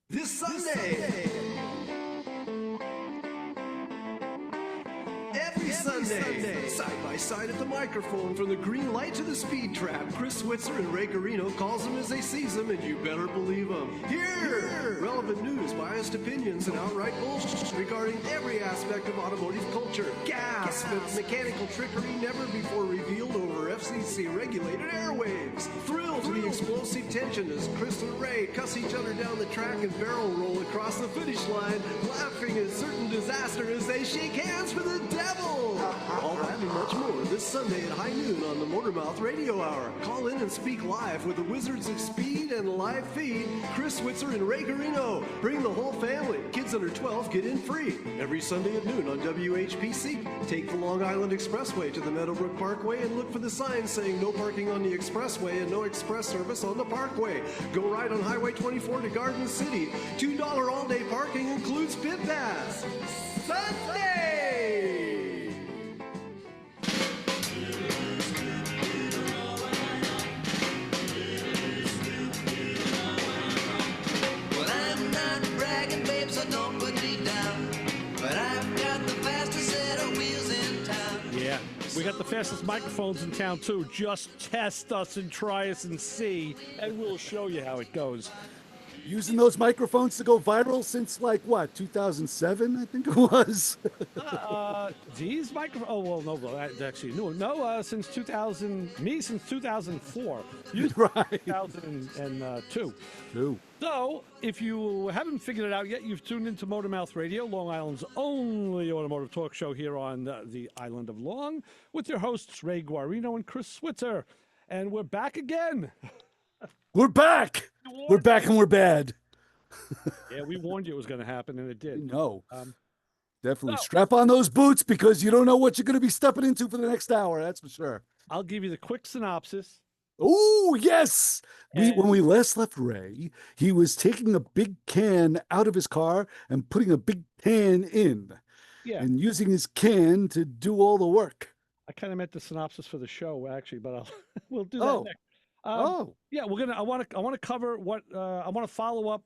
This Sunday. Every Sunday. Side by side at the microphone, from the green light to the speed trap, Chris Switzer and Ray Garino calls them as they sees them, and you better believe them. Here! Relevant news, biased opinions, and outright bullshit regarding every aspect of automotive culture. Gasp at mechanical trickery never before revealed over FCC-regulated airwaves. Thrill to the explosive tension as Chris and Ray cuss each other down the track and barrel roll across the finish line, laughing at certain disaster as they shake hands for the devil. All that and much more this Sunday at high noon on the Motormouth Radio Hour. Call in and speak live with the Wizards of Speed and live feed, Chris Switzer and Ray Garino. Bring the whole family. Kids under 12 get in free. Every Sunday at noon on WHPC. Take the Long Island Expressway to the Meadowbrook Parkway and look for the sign saying no parking on the expressway and no express service on the parkway. Go right on Highway 24 to Garden City. $2 all-day parking includes Pit Pass. Sunday! Well, I'm not bragging, babe, so don't put me down. But I've got the fastest set of wheels in town. Yeah, we got the fastest microphones in town, too. Just test us and try us and see, and we'll show you how it goes. Using those microphones to go viral since, like, what, 2007, I think it was? These microphones, oh, well, no, well, actually, no, since 2004. You Right. 2002. Two. So, if you haven't figured it out yet, you've tuned into Motormouth Radio, Long Island's only automotive talk show here on the island of Long, with your hosts, Ray Guarino and Chris Switzer. And we're back again. We're back. We're back and we're bad. Yeah, we warned you it was going to happen, and it did. No. Definitely. Strap on those boots because you don't know what you're going to be stepping into for the next hour. That's for sure. I'll give you the quick synopsis. Oh, yes. When we last left Ray, he was taking a big can out of his car and putting a big can in. Yeah. And using his can to do all the work. I kind of meant the synopsis for the show, actually, but we'll do that next. Yeah, I want to cover what I want to follow up.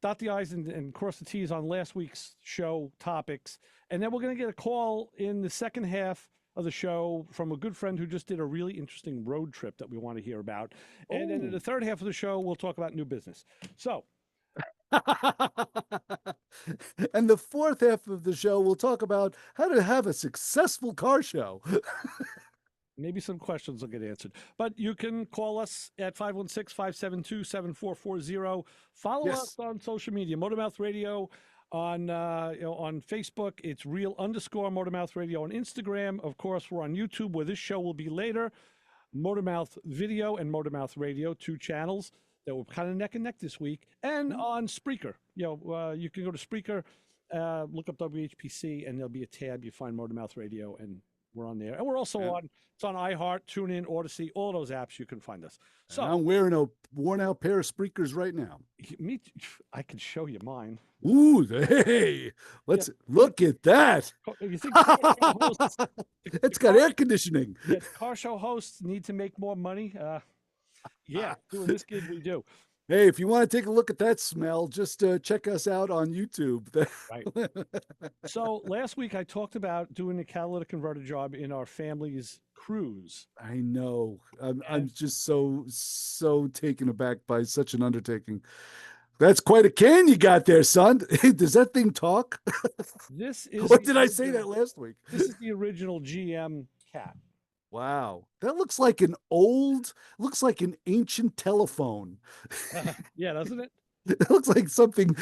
Dot the I's and cross the T's on last week's show topics, and then we're going to get a call in the second half of the show from a good friend who just did a really interesting road trip that we want to hear about, and then in the third half of the show we'll talk about new business. So. And the fourth half of the show, we'll talk about how to have a successful car show. Maybe some questions will get answered. But you can call us at 516-572-7440. Follow us on social media, Motormouth Radio on Facebook. It's real_Motormouth Radio on Instagram. Of course, we're on YouTube, where this show will be later. Motormouth Video and Motormouth Radio, two channels that were kind of neck and neck this week. And on Spreaker. You can go to Spreaker, look up WHPC, and there'll be a tab. You find Motormouth Radio, and we're on there. And we're also it's on iHeart, TuneIn, Odyssey, all those apps you can find us. So and I'm wearing a worn out pair of Spreakers right now. I can show you mine. Ooh, hey, let's look at that. You think it's got air conditioning. Car show hosts need to make more money? Doing this gig we do. Hey, if you want to take a look at that smell, just check us out on YouTube. Right. So last week I talked about doing a catalytic converter job in our family's cruise. I know. I'm just so taken aback by such an undertaking. That's quite a can you got there, son. Does that thing talk? This is. What did I say that last week? This is the original GM cat. Wow, that looks like an ancient telephone. Yeah, doesn't it? It looks like something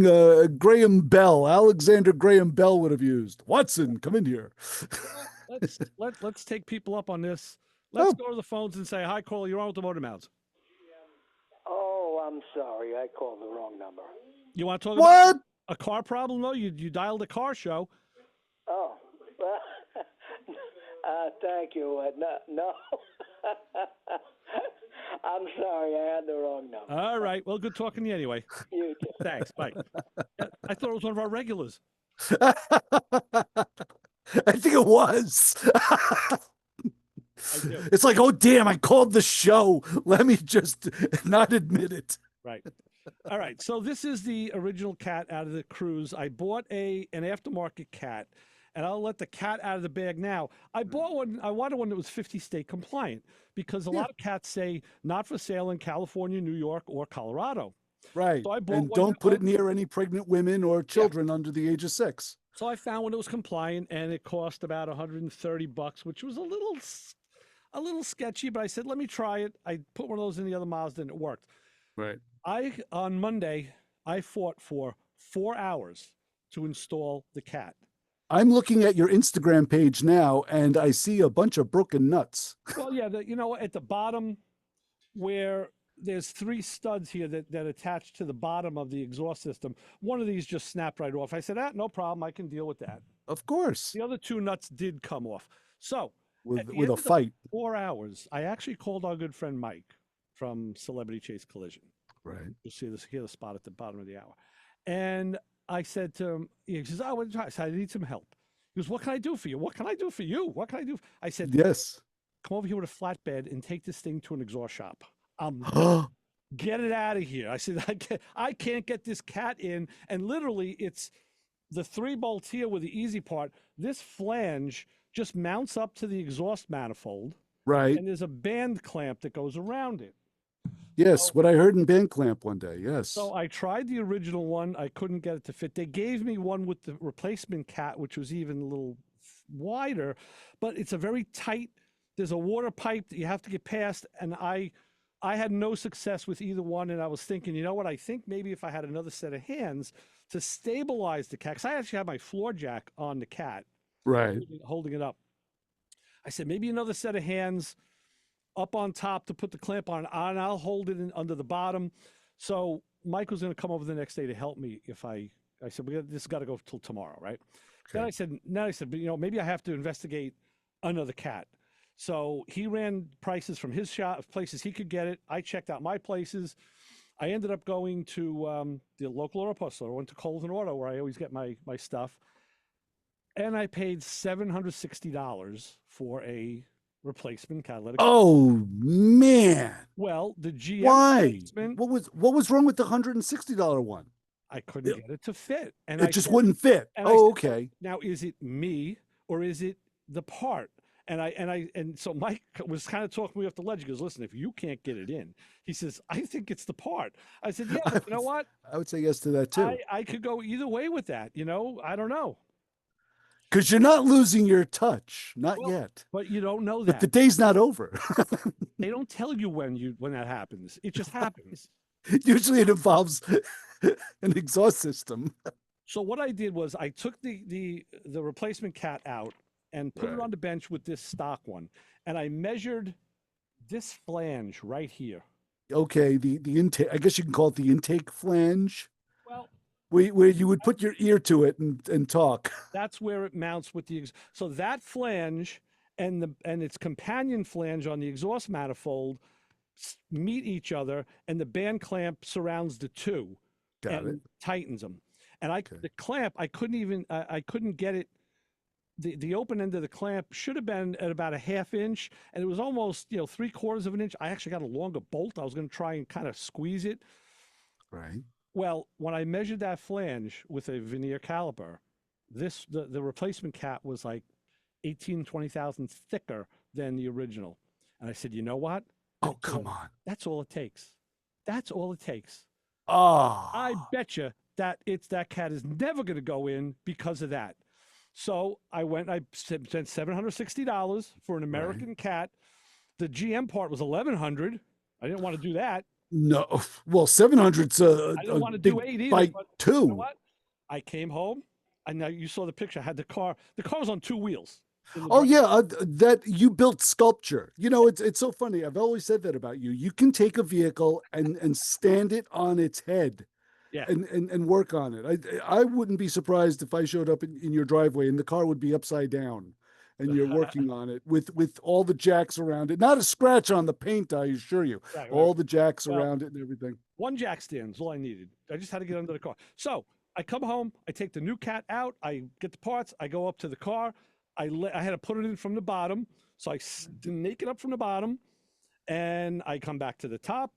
Alexander Graham Bell would have used. Watson, come in here. Let's take people up on this. Let's go to the phones and say, hi, caller, you're on with the Motormouths. Oh, I'm sorry. I called the wrong number. You want to talk about a car problem, though? You dialed a car show. Oh, well, thank you. No. I'm sorry. I had the wrong number. All right. Well, good talking to you anyway. You too. Thanks. Bye. I thought it was one of our regulars. I think it was. It's like, oh, damn, I called the show. Let me just not admit it. Right. All right. So this is the original cat out of the cruise. I bought an aftermarket cat, and I'll let the cat out of the bag now. I bought one. I wanted one that was 50 state compliant because a Yeah. lot of cats say not for sale in California, New York, or Colorado. Right. So I bought And one. don't put it near any pregnant women or Yeah. children under the age of 6. So I found one that was compliant, and it cost about $130, which was a little sketchy. But I said, let me try it. I put one of those in the other Mazda, and it worked. Right. On Monday, I fought for 4 hours to install the cat. I'm looking at your Instagram page now, and I see a bunch of broken nuts. Well, yeah, at the bottom where there's 3 studs here that attach to the bottom of the exhaust system. One of these just snapped right off. I said, no problem. I can deal with that. Of course, The other 2 nuts did come off. So at the with end a of the fight. 4 hours, I actually called our good friend Mike from Celebrity Chase Collision. Right. You'll see this here, the spot at the bottom of the hour. And I said to him, he says, I want to try. I said, I need some help. He goes, what can I do for you? What can I do for you? What can I do? I said, Yes. come over here with a flatbed and take this thing to an exhaust shop. Oh, Get it out of here. I said, I can't get this cat in. And literally, it's the 3 bolts here with the easy part. This flange just mounts up to the exhaust manifold. right. And there's a band clamp that goes around it. Yes, what I heard in band clamp one day. Yes. So I tried the original one. I couldn't get it to fit. They gave me one with the replacement cat, which was even a little wider, but it's a very tight. There's a water pipe that you have to get past, and I had no success with either one. And I was thinking, you know what? I think maybe if I had another set of hands to stabilize the cat, because I actually have my floor jack on the cat, right. holding it up. I said maybe another set of hands up on top to put the clamp on, and I'll hold it under the bottom. So Mike was going to come over the next day to help me if I said, this got to go till tomorrow, right? Okay. Then I said, but maybe I have to investigate another cat. So he ran prices from his shop, places he could get it. I checked out my places. I ended up going to the local auto post store. I went to Coles and Auto, where I always get my stuff. And I paid $760 for a replacement catalytic. Oh man! Well, the GM Why? replacement, What was wrong with the $160 one? I couldn't get it to fit, and It just wouldn't fit. and I Oh, said, okay. now is it me or is it the part? And so Mike was kind of talking me off the ledge. He goes, listen, if you can't get it in, he says, I think it's the part. I said, yeah, but you know what? I would say yes to that too. I could go either way with that. I don't know. Because you're not losing your touch, not Well, yet. But you don't know But that. the day's not over. They don't tell you when that happens. It just happens. Usually it involves an exhaust system. So what I did was I took the replacement cat out and put it Right. on the bench with this stock one, and I measured this flange right here. Okay, the intake, I guess you can call it the intake flange, Well, where you would put your ear to it and talk. that's where it mounts with so that flange and its companion flange on the exhaust manifold meet each other, and the band clamp surrounds the 2 Got and it. tightens them. And Okay. the clamp, I couldn't get it. The open end of the clamp should have been at about a ½ inch, and it was almost 3/4 of an inch. I actually got a longer bolt. I was going to try and kind of squeeze it. Right. Well, when I measured that flange with a veneer caliper, the replacement cat was like 18, 20 thousandths thicker than the original. And I said, you know what? Oh, come on. That's all it takes. That's all it takes. Oh. I bet you that that cat is never going to go in because of that. So I spent $760 for an American cat. The GM part was $1,100. I didn't want to do that. No. Well, 700's a I didn't want to big do 8 either. bite But too. you know what? I came home, and now you saw the picture. I had the car. The car was on 2 wheels. Oh yeah, that you built sculpture. It's so funny. I've always said that about you. You can take a vehicle and stand it on its head. Yeah. And work on it. I wouldn't be surprised if I showed up in your driveway and the car would be upside down and you're working on it with all the jacks around it. Not a scratch on the paint, I assure you. Right. All the jacks around it and everything. One jack stand is all I needed. I just had to get under the car. So I come home, I take the new cat out, I get the parts, I go up to the car. I had to put it in from the bottom. So I snake it up from the bottom, and I come back to the top.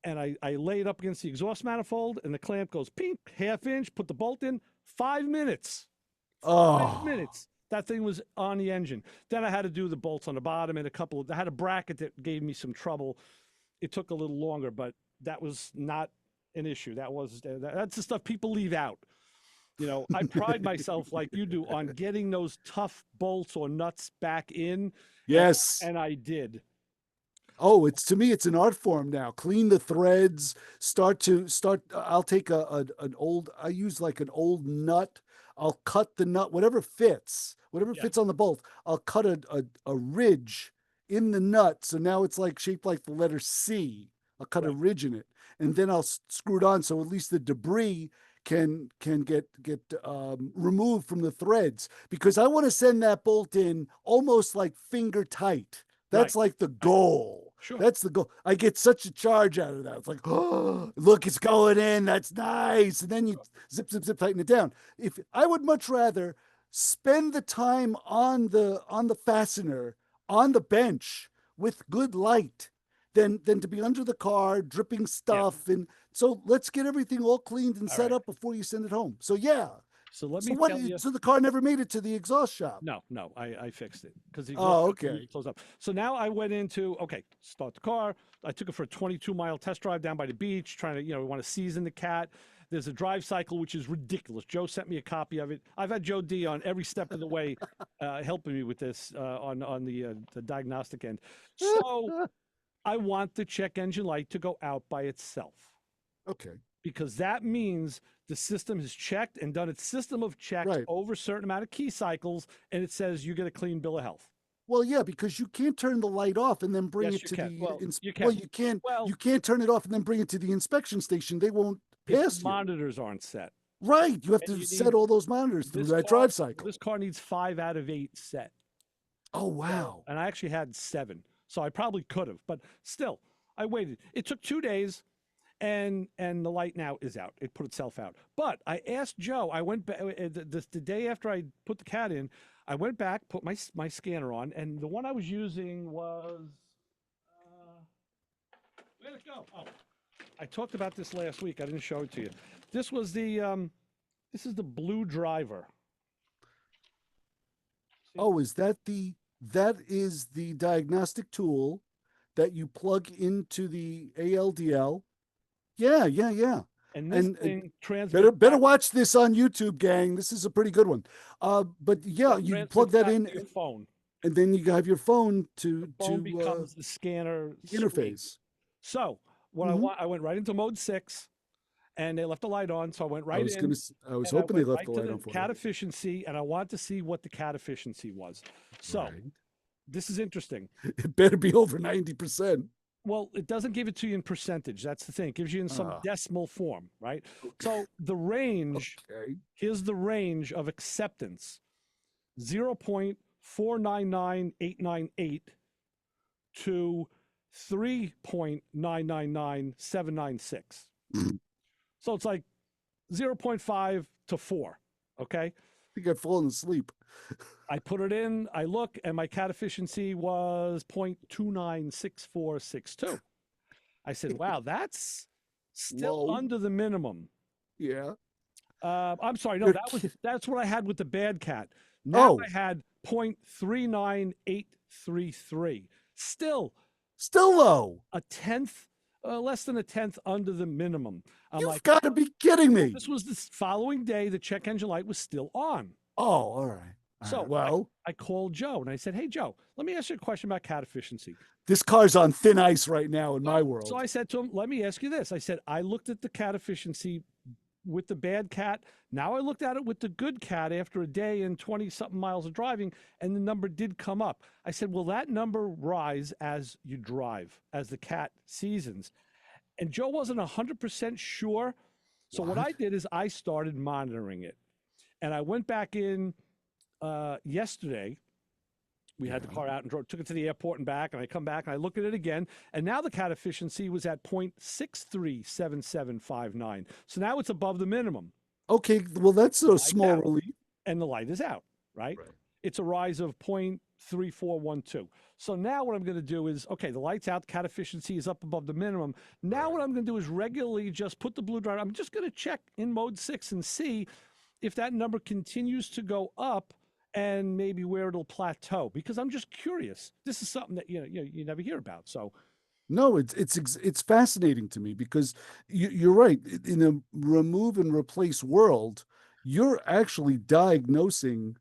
and I lay it up against the exhaust manifold, and the clamp goes pink, half inch, put the bolt in, 5 minutes. 5 Oh, minutes. That thing was on the engine. Then I had to do the bolts on the bottom and I had a bracket that gave me some trouble. It took a little longer, but that was not an issue. That's the stuff people leave out. You know, I pride myself like you do on getting those tough bolts or nuts back in. yes. And I did. Oh, to me, it's an art form now. Clean the threads, I'll take I use like an old nut. I'll cut the nut, whatever fits on the bolt. I'll cut a ridge in the nut. So now it's like shaped like the letter C. I'll cut a ridge in it, and then I'll screw it on. So at least the debris can get removed from the threads, because I want to send that bolt in almost like finger tight. That's like the goal. Sure. That's the goal. I get such a charge out of that. It's like, oh, look, it's going in. That's nice. And then you zip, tighten it down. If I would much rather spend the time on the fastener on the bench with good light than to be under the car dripping stuff. Yeah. And so let's get everything all cleaned and set up before you send it home. So yeah. So let me tell you. So the car never made it to the exhaust shop? No, I fixed it because the exhaust shop closed up. So now I went into, start the car. I took it for a 22-mile test drive down by the beach, trying to, we want to season the cat. There's a drive cycle, which is ridiculous. Joe sent me a copy of it. I've had Joe D on every step of the way, helping me with this on the diagnostic end. So I want the check engine light to go out by itself. Okay. Because that means the system has checked and done its system of checks over a certain amount of key cycles, and it says you get a clean bill of health. Well, yeah, because you can't turn the light off and then bring it to the you can't turn it off and then bring it to the inspection station. They won't pass you. Monitors aren't set. Right. You have to set all those monitors through that drive cycle. This car needs 5 out of 8 set. Oh, wow. And I actually had 7. So I probably could have, but still, I waited. It took 2 days. And the light now is out. It put itself out. But I asked Joe, I went back the day after I put the cat in, I went back, put my scanner on, and the one I was using was, where'd it go? Oh, I talked about this last week. I didn't show it to you. This was this is the Blue Driver. Oh, that is the diagnostic tool that you plug into the ALDL. Yeah. And this thing better watch this on YouTube, gang. This is a pretty good one. But yeah, you plug that in your phone, and then you have your phone to becomes the scanner interface. So what I went right into mode 6, and they left the light on. So I went right I was hoping they left the light on for cat efficiency, and I wanted to see what the cat efficiency was. So this is interesting. It better be over 90%. Well, it doesn't give it to you in percentage. That's the thing. It gives you in some decimal form, right? Okay. So the range, here's the range of acceptance, 0.499898 to 3.999796. So it's like 0.5 to 4, okay? I think I've fallen asleep. I put it in, I look, and my cat efficiency was 0.296462. I said, wow, that's still under the minimum. Yeah. I'm sorry, no, that's what I had with the bad cat. Now I had 0.39833. Still low. A tenth, less than a tenth under the minimum. You've got to be kidding me. This was the following day, the check engine light was still on. Oh, all right. So I called Joe and I said, hey, Joe, let me ask you a question about cat efficiency. This car's on thin ice right now in my world. So I said to him, let me ask you this. I said, I looked at the cat efficiency with the bad cat. Now I looked at it with the good cat after a day and 20-something miles of driving, and the number did come up. I said, will that number rise as you drive, as the cat seasons? And Joe wasn't 100% sure. So what I did is I started monitoring it. And I went back in yesterday. We had the car out and took it to the airport and back, and I come back and I look at it again, and now the cat efficiency was at 0.637759. So now it's above the minimum. Okay, well, that's a small relief. And the light is out, right? it's a rise of 0.3412. So now what I'm going to do is, okay, the light's out, cat efficiency is up above the minimum. Now what I'm going to do is regularly just put the blue dot. I'm just going to check in mode 6 and see if that number continues to go up and maybe where it'll plateau, because I'm just curious. This is something that you never hear about. So No, it's fascinating to me because you're right. In a remove and replace world, you're actually diagnosing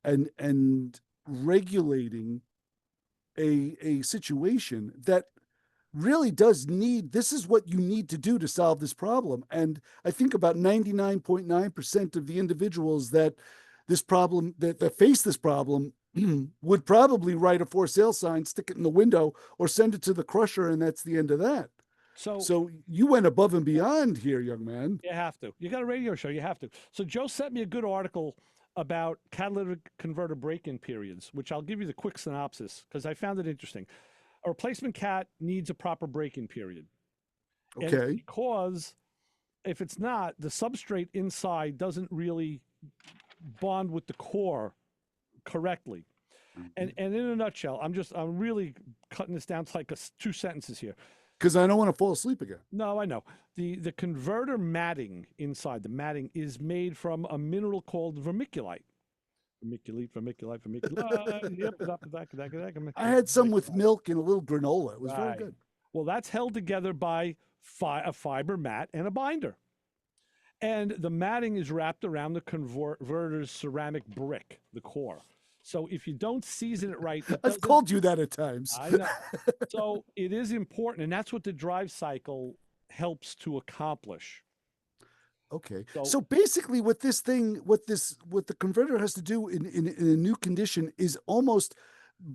and regulating a situation that really does need. This is what you need to do to solve this problem. And I think about 99.9% of the individuals that face this problem would probably write a for sale sign, stick it in the window, or send it to the crusher, and that's the end of that. So you went above and beyond here, young man. You have to. You got a radio show, you have to. So Joe sent me a good article about catalytic converter break-in periods, which I'll give you the quick synopsis because I found it interesting. A replacement cat needs a proper break-in period. Okay. Because if it's not, the substrate inside doesn't really bond with the core correctly. And in a nutshell, I'm really cutting this down to like 2 sentences here. Because I don't want to fall asleep again. No, I know. The converter matting inside, the matting is made from a mineral called vermiculite. Vermiculite. I had some with milk and a little granola. It was very good. Well, that's held together by a fiber mat and a binder. And the matting is wrapped around the converter's ceramic brick, the core. So if you don't season it right, I've called you that at times. I know. So it is important, and that's what the drive cycle helps to accomplish. Okay. So basically what the converter has to do in a new condition is almost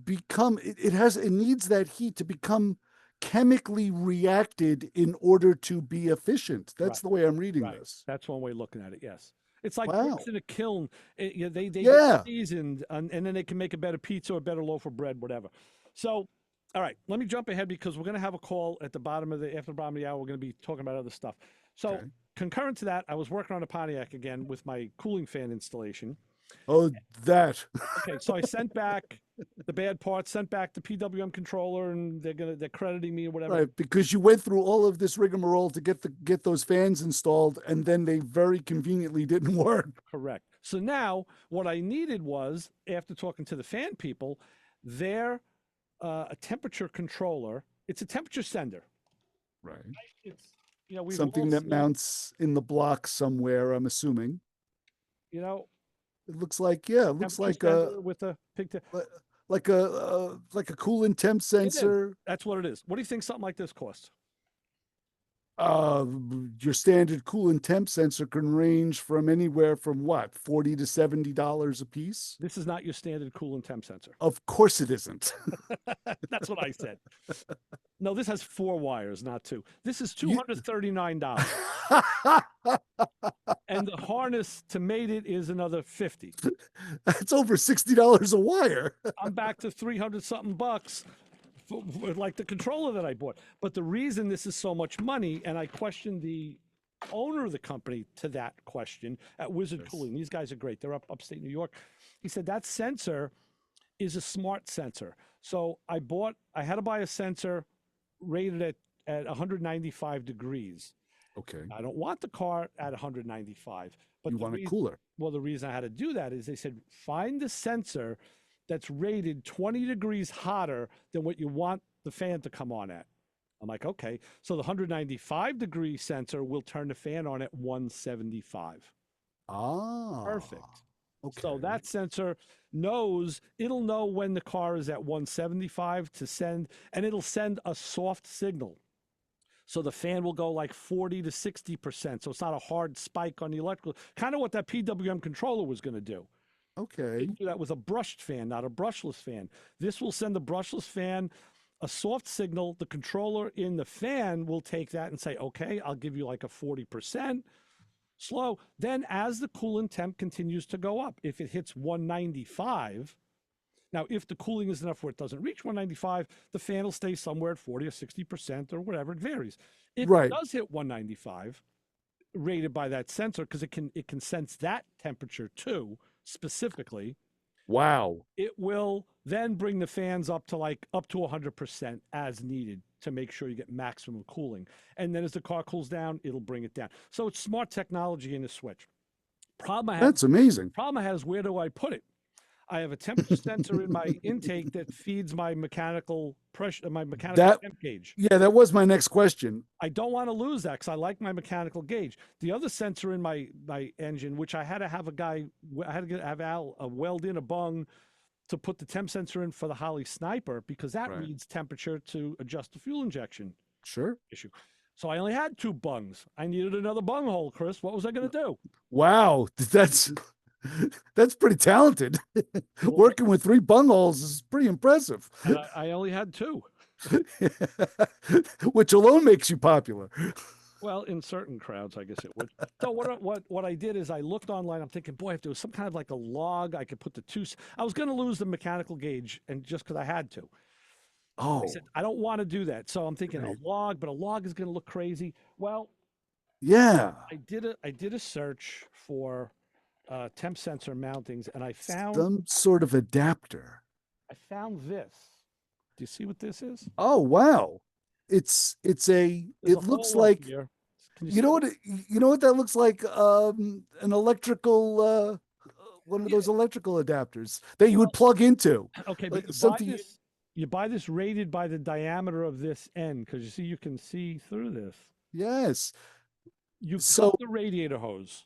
become, it needs that heat to become chemically reacted in order to be efficient. That's the way I'm reading this. That's one way of looking at it. Yes. It's like Wow. bricks in a kiln. They get seasoned, and then they can make a better pizza or a better loaf of bread, whatever. So, all right, let me jump ahead because we're going to have a call at the bottom of after the bottom of the hour. We're going to be talking about other stuff. So, concurrent to that, I was working on a Pontiac again with my cooling fan installation. Oh, that. Okay, so I sent back the bad parts, sent back the PWM controller, and they're crediting me or whatever. Right, because you went through all of this rigmarole to get those fans installed, and then they very conveniently didn't work. Correct. So now what I needed was, after talking to the fan people, their a temperature controller. It's a temperature sender. Right. It's something that mounts in the block somewhere, I'm assuming. It looks like like a with a pigtail. Like a coolant temp sensor. That's what it is. What do you think something like this costs? Your standard coolant temp sensor can range from anywhere from what, $40 to $70 a piece? This is not your standard coolant temp sensor. Of course it isn't. That's what I said. No, this has 4 wires, not 2. This is $239. And the harness to mate it is another $50. That's over $60 a wire. I'm back to 300 something bucks. Like the controller that I bought. But the reason this is so much money, and I questioned the owner of the company to that question at Wizard Cooling. These guys are great. They're upstate New York. He said that sensor is a smart sensor. So I had to buy a sensor rated at 195 degrees. Okay. I don't want the car at 195. But you want it cooler. Well, the reason I had to do that is they said, find the sensor that's rated 20 degrees hotter than what you want the fan to come on at. I'm like, okay. So the 195 degree sensor will turn the fan on at 175. Ah. Perfect. Okay. So that sensor it'll know when the car is at 175 to send, and it'll send a soft signal. So the fan will go like 40 to 60%. So it's not a hard spike on the electrical, kind of what that PWM controller was going to do. Okay. Do that with a brushed fan, not a brushless fan. This will send the brushless fan a soft signal. The controller in the fan will take that and say, okay, I'll give you like a 40%. Slow. Then as the coolant temp continues to go up, if it hits 195, now if the cooling is enough where it doesn't reach 195, the fan will stay somewhere at 40 or 60% or whatever, it varies. If it does hit 195, rated by that sensor, because it can sense that temperature too, specifically, Wow. It will then bring the fans up to 100% as needed to make sure you get maximum cooling. And then as the car cools down, it'll bring it down. So it's smart technology in the switch. That's amazing. Problem I had is, where do I put it? I have a temperature sensor in my intake that feeds my mechanical pressure, my mechanical temp gauge. Yeah, that was my next question. I don't want to lose that because I like my mechanical gauge. The other sensor in my engine, which I had to have have Al weld in a bung to put the temp sensor in for the Holly Sniper, because that reads temperature to adjust the fuel injection issue. So I only had 2 bungs. I needed another bung hole, Chris. What was I going to do? Wow, that's pretty talented. Working with 3 bung holes is pretty impressive. And I only had 2. Which alone makes you popular. Well, in certain crowds, I guess it would. So what I did is I looked online. I'm thinking, boy, if there was some kind of like a log, I could put the 2. I was going to lose the mechanical gauge, and just because I had to. Oh, I said, I don't want to do that. So I'm thinking a log, but a log is going to look crazy. Well, yeah. I did a search for temp sensor mountings, and I found some sort of adapter. I found this. Do you see what this is? Oh, wow. It looks like, you know what that looks like? An electrical, one of those electrical adapters that you would plug into. Okay, like but you buy this rated by the diameter of this end, because you can see through this. Yes. You cut the radiator hose,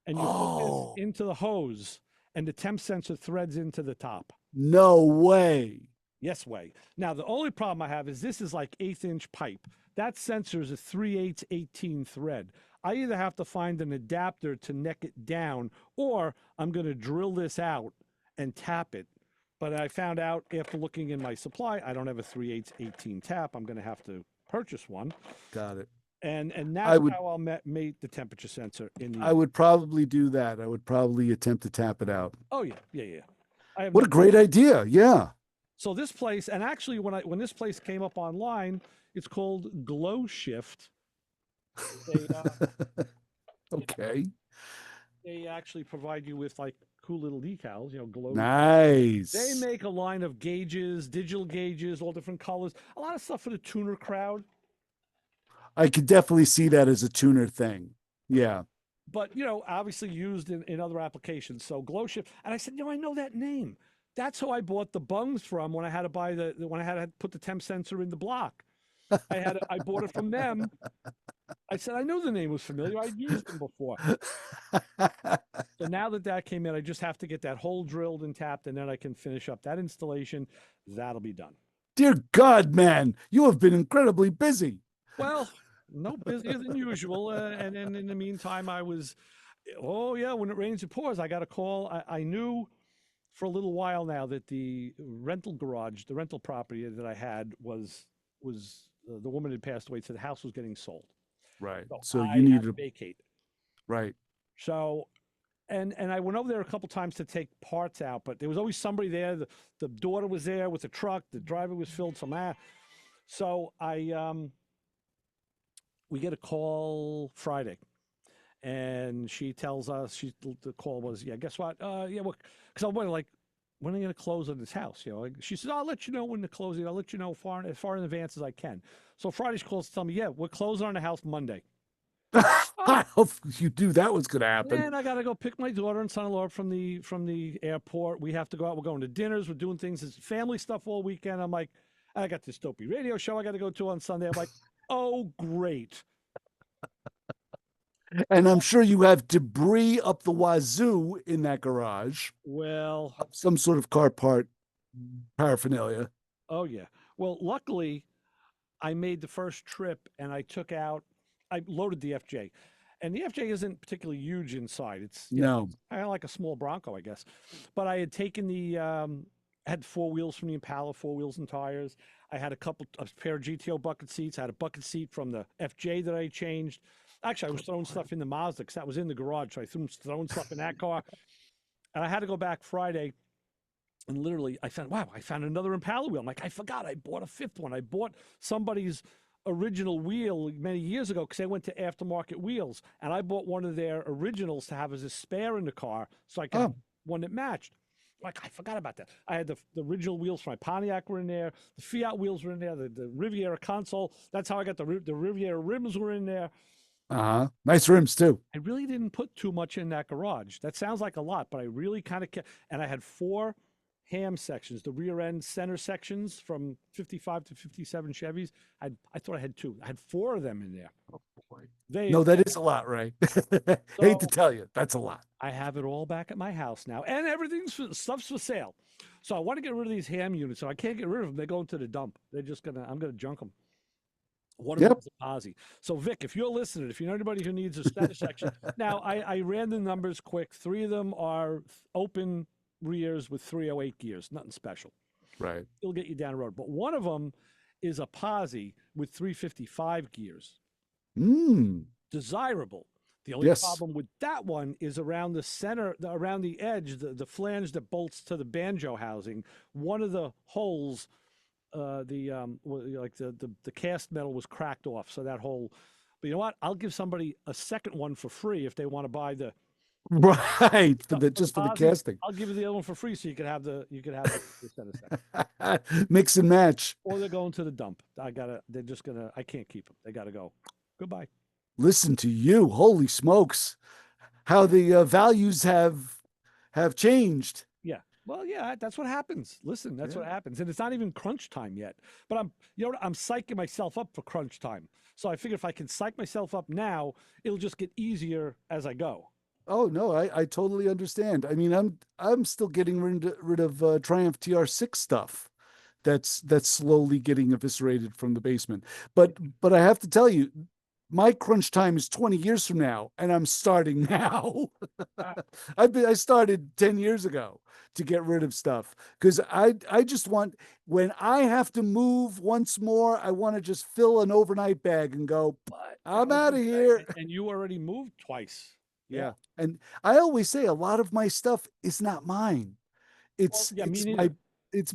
and you put this into the hose, and the temp sensor threads into the top. No way. Yes way. Now, the only problem I have is this is like 1/8-inch pipe. That sensor is a 3/8 18 thread. I either have to find an adapter to neck it down, or I'm going to drill this out and tap it. But I found out after looking in my supply, I don't have a 3/8 18 tap. I'm going to have to purchase one. Got it. And that's how I'll mate the temperature sensor in the. I would probably do that. I would probably attempt to tap it out. Oh yeah. What a great idea! Yeah. So this place, and actually, when this place came up online, it's called Glow Shift. Okay. They actually provide you with like cool little decals, glow. Nice. They make a line of gauges, digital gauges, all different colors. A lot of stuff for the tuner crowd. I could definitely see that as a tuner thing. Yeah. But, obviously used in other applications. So Glow Shift. And I said, I know that name. That's who I bought the bungs from when I had to buy when I had to put the temp sensor in the block. I bought it from them. I said, I knew the name was familiar. I'd used them before. So now that came in, I just have to get that hole drilled and tapped, and then I can finish up that installation. That'll be done. Dear God, man, you have been incredibly busy. Well, no busier than usual. And in the meantime, I was, when it rains, it pours. I got a call. I knew for a little while now that the rental garage, the rental property that I had was the woman had passed away, so the house was getting sold. Right. So I you need to vacate. Right. So, and I went over there a couple times to take parts out, but there was always somebody there. The daughter was there with the truck. The driver was filled. So we get a call Friday, and she tells us the call was, guess what? Because I went like, when are you going to close on this house? She says, I'll let you know when the closing. I'll let you know as far in advance as I can. So Friday's calls tell me, we're closing on the house Monday. I hope you knew that was going to happen. And I got to go pick my daughter and son-in-law from the airport. We have to go out. We're going to dinners. We're doing things. It's family stuff all weekend. I'm like, I got this dopey radio show I got to go to on Sunday. I'm like, oh, great. And I'm sure you have debris up the wazoo in that garage. Well, some sort of car part paraphernalia. Oh, yeah. Well, luckily, I made the first trip and I loaded the FJ. And the FJ isn't particularly huge inside. It's kind of like a small Bronco, I guess. But I had taken had 4 wheels from the Impala, 4 wheels and tires. I had a pair of GTO bucket seats. I had a bucket seat from the FJ that I changed. Actually, I was throwing stuff in the Mazda because that was in the garage. So I throwing stuff in that car. And I had to go back Friday. And literally, I found another Impala wheel. I'm like, I forgot. I bought a 5th one. I bought somebody's original wheel many years ago because they went to aftermarket wheels. And I bought one of their originals to have as a spare in the car so I could have one that matched. Like, I forgot about that. I had the original wheels for my Pontiac were in there. The Fiat wheels were in there. The Riviera console. That's how I got the Riviera rims were in there. Nice rims too. I really didn't put too much in that garage. That sounds like a lot, but I really kind of kept. And I had 4 ham sections, the rear end center sections from 55 to 57 Chevys. I thought I had 2. I had 4 of them in there. Oh boy. They No, that is a lot, Ray. Hate to tell you, that's a lot. I have it all back at my house now, and stuff's for sale. So I want to get rid of these ham units. So I can't get rid of them. They're going to the dump. I'm gonna junk them. One of them is a Ozzy. So Vic, if you're listening, if you know anybody who needs a center section, now I ran the numbers quick. 3 of them are open rears with 308 gears, nothing special. Right. It'll get you down the road. But one of them is a Posi with 355 gears. Desirable. The only problem with that one is around the center, around the edge, the flange that bolts to the banjo housing. One of the holes, the cast metal was cracked off, so that hole. But you know what? I'll give somebody a second one for free if they want to buy the. Right, for the casting. I'll give you the other one for free, so you could have the center section. Mix and match. Or they're going to the dump. I can't keep them. They gotta go. Goodbye. Listen to you, holy smokes! How the values have changed. Yeah. Well, yeah, that's what happens. Listen, that's what happens, and it's not even crunch time yet. But I'm psyching myself up for crunch time. So I figure if I can psych myself up now, it'll just get easier as I go. Oh no, I totally understand. I mean, I'm still getting rid of Triumph TR6 stuff. That's slowly getting eviscerated from the basement. But I have to tell you, my crunch time is 20 years from now, and I'm starting now. I started 10 years ago to get rid of stuff because I just want, when I have to move once more, I want to just fill an overnight bag and go, I'm out of here. And you already moved twice. Yeah. And I always say a lot of my stuff is not mine. It's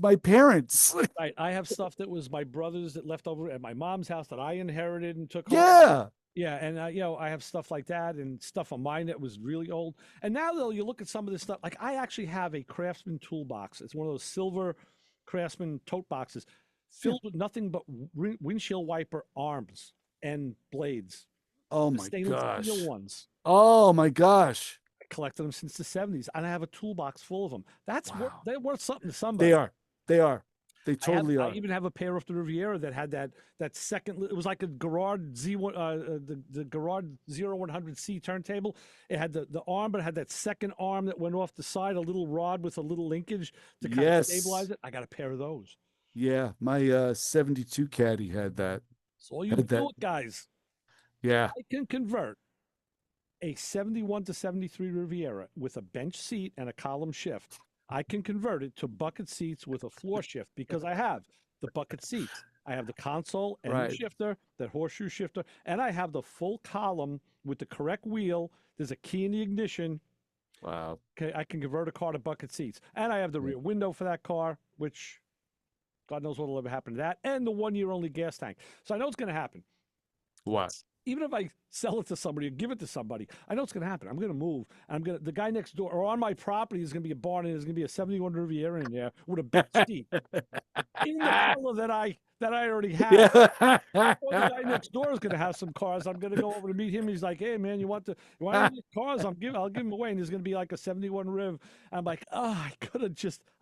my parents. Right. I have stuff that was my brother's that left over at my mom's house that I inherited and took Yeah. home. Yeah. And I have stuff like that and stuff of mine that was really old. And now though, you look at some of this stuff, like I actually have a Craftsman toolbox. It's one of those silver Craftsman tote boxes filled with nothing but windshield wiper arms and blades. Oh my gosh. Steel ones. Oh my gosh. I collected them since the 70s, and I have a toolbox full of them. They're worth something to somebody. They are. They totally are. I even have a pair of the Riviera that had that second. It was like a Garage Z1, the Garage 0100C turntable. It had the arm, but it had that second arm that went off the side, a little rod with a little linkage to kind of stabilize it. I got a pair of those. Yeah, my 72 Caddy had that. So all you do it, guys. Yeah. I can convert a 71 to 73 Riviera with a bench seat and a column shift. I can convert it to bucket seats with a floor shift because I have the bucket seats. I have the console and the shifter, that horseshoe shifter, and I have the full column with the correct wheel. There's a key in the ignition. Wow. Okay, I can convert a car to bucket seats. And I have the rear window for that car, which God knows what will ever happen to that, and the 1-year only gas tank. So I know it's going to happen. What? Even if I sell it to somebody or give it to somebody, I know it's going to happen. I'm going to move. And the guy next door or on my property is going to be a barn and there's going to be a 71 Riviera in there with a bench seat in the color that I already have. Yeah. Or the guy next door is going to have some cars. I'm going to go over to meet him. He's like, hey man, you want these cars? I'll give them away. And there's going to be like a 71 Riv. I'm like, I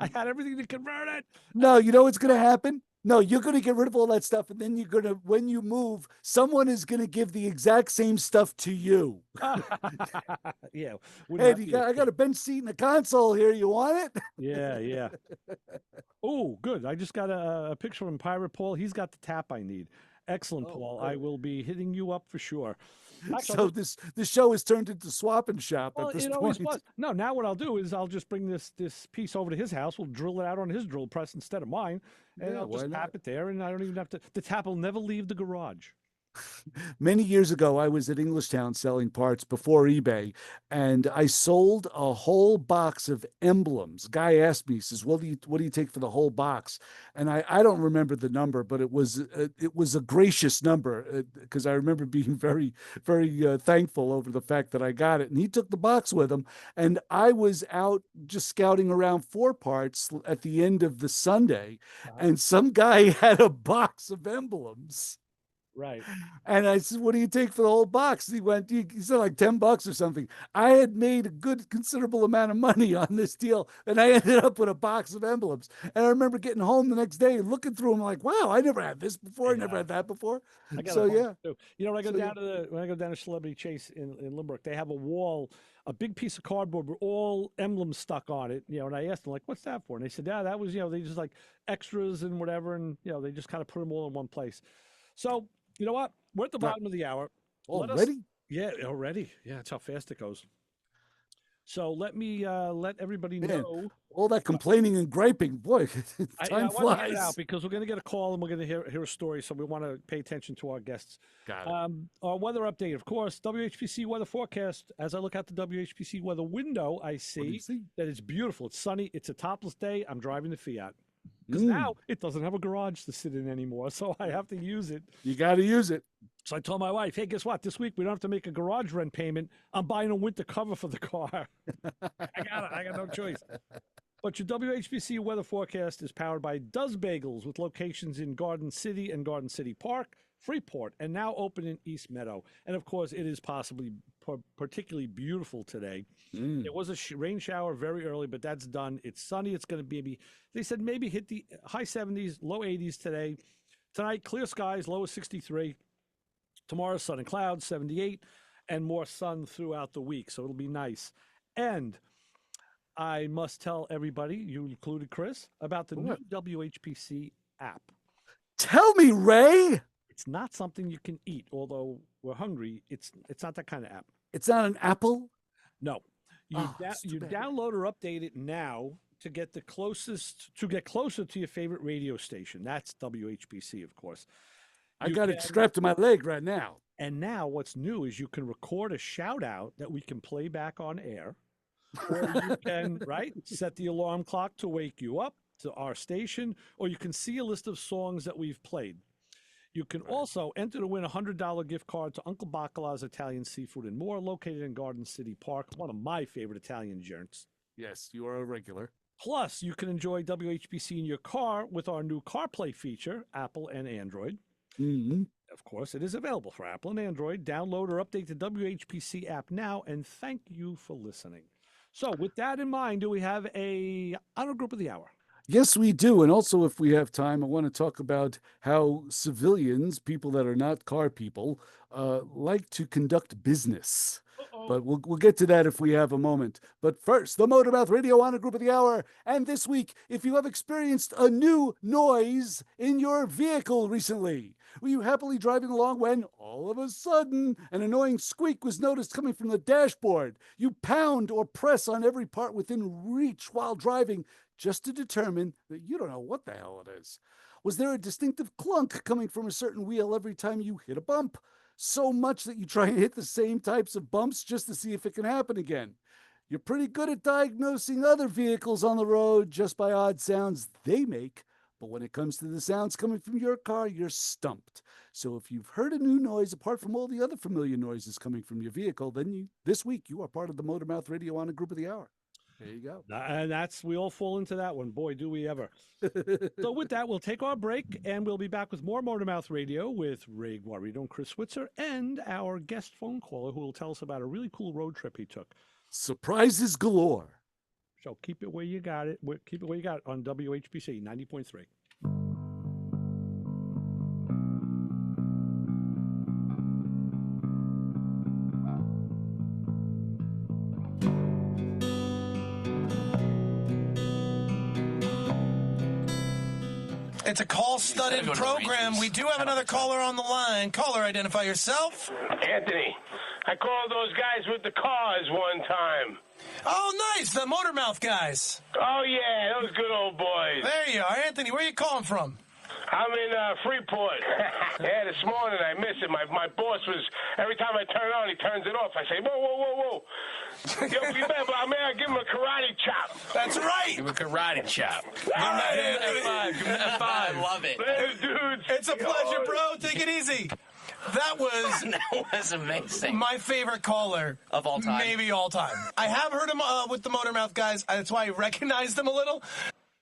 I had everything to convert it. No, you know what's going to happen? No, you're going to get rid of all that stuff. And then when you move, someone is going to give the exact same stuff to you. Yeah. Hey, I got a bench seat and a console here. You want it? Yeah. Oh, good. I just got a picture from Pirate Paul. He's got the tap I need. Excellent, Paul. I will be hitting you up for sure. So this show has turned into swap and shop at this point. No, now what I'll do is I'll just bring this piece over to his house. We'll drill it out on his drill press instead of mine. And I'll just tap it there, and I don't even have to. The tap will never leave the garage. Many years ago, I was at Englishtown selling parts before eBay, and I sold a whole box of emblems. Guy asked me, he says, what do you take for the whole box?" And I don't remember the number, but it was a gracious number because I remember being very, very thankful over the fact that I got it. And he took the box with him, and I was out just scouting around for parts at the end of the Sunday, and some guy had a box of emblems. Right. And I said, "What do you take for the whole box?" He said like $10 or something. I had made a good considerable amount of money on this deal, and I ended up with a box of emblems. And I remember getting home the next day and looking through them like, "Wow, I never had this before. I never had that before." I got So a bunch yeah. too. When I go down to Celebrity Chase in Limerick, they have a wall, a big piece of cardboard with all emblems stuck on it. And I asked them like, "What's that for?" And they said, "Yeah, that was they just like extras and whatever, and they just kind of put them all in one place." So you know what? We're at the bottom of the hour. Already? Yeah, already. Yeah, that's how fast it goes. So let me let everybody Man, know. all that complaining and griping, boy, I time want to get it flies. out because we're going to get a call and we're going to hear a story. So we want to pay attention to our guests. Got it. Our weather update, of course, WHPC weather forecast. As I look out the WHPC weather window, I What do you see see? that it's beautiful. It's sunny. It's a topless day. I'm driving the Fiat because now it doesn't have a garage to sit in anymore. So I have to use it. You got to use it. So I told my wife, "Hey, guess what? This week we don't have to make a garage rent payment. I'm buying a winter cover for the car." I got no choice. But your WHBC weather forecast is powered by Does Bagels with locations in Garden City and Garden City Park, Freeport, and now open in East Meadow. And of course, it is possibly particularly beautiful today. There was a rain shower very early, but that's done. It's sunny. It's going to be, they said maybe hit the high 70s, low 80s today. Tonight, clear skies, low of 63. Tomorrow, sun and clouds, 78, and more sun throughout the week. So it'll be nice. And I must tell everybody, you included Chris, about the new WHPC app. Tell me, Ray. It's not something you can eat, although we're hungry. It's not that kind of app. It's not an apple? No. You download or update it now to get closer to your favorite radio station. That's WHPC, of course. I got it strapped to my leg right now. And now what's new is you can record a shout out that we can play back on air. Or you can, set the alarm clock to wake you up to our station, or you can see a list of songs that we've played. You can also enter to win a $100 gift card to Uncle Bacala's Italian Seafood and More, located in Garden City Park, one of my favorite Italian joints. Yes, you are a regular. Plus, you can enjoy WHBC in your car with our new CarPlay feature, Apple and Android. Mm-hmm. Of course, it is available for Apple and Android. Download or update the WHPC app now, and thank you for listening. So with that in mind, do we have a honor group of the hour? Yes, we do. And also, if we have time, I want to talk about how civilians, people that are not car people, like to conduct business. But we'll get to that if we have a moment. But first, the Motormouth Radio Honor Group of the Hour. And this week, if you have experienced a new noise in your vehicle recently, were you happily driving along when, all of a sudden, an annoying squeak was noticed coming from the dashboard? You pound or press on every part within reach while driving just to determine that you don't know what the hell it is. Was there a distinctive clunk coming from a certain wheel every time you hit a bump? So much that you try and hit the same types of bumps just to see if it can happen again. You're pretty good at diagnosing other vehicles on the road just by odd sounds they make, but when it comes to the sounds coming from your car, you're stumped. So if you've heard a new noise apart from all the other familiar noises coming from your vehicle, then this week you are part of the Motormouth Radio Honor Group of the Hour. There you go. And we all fall into that one. Boy, do we ever. So with that, we'll take our break, and we'll be back with more Motormouth Radio with Ray Guarino and Chris Switzer, and our guest phone caller who will tell us about a really cool road trip he took. Surprises galore. So keep it where you got it. Keep it where you got it on WHBC 90.3. It's a call-studded program. We do have another caller on the line. Caller, identify yourself. Anthony, I called those guys with the cars one time. Oh, nice. The Motormouth guys. Oh, yeah, those good old boys. There you are. Anthony, where are you calling from? I'm in Freeport. Yeah, this morning I miss it. My boss was, every time I turn it on, he turns it off. I say, whoa. Yo, may I give him a karate chop? That's right. Give him a karate chop. Give him an F5. Give him an F5. I love it. Later, dudes. It's a pleasure, bro. Take it easy. That was amazing. My favorite caller of all time. Maybe all time. I have heard him with the Motormouth guys. That's why I recognized them a little.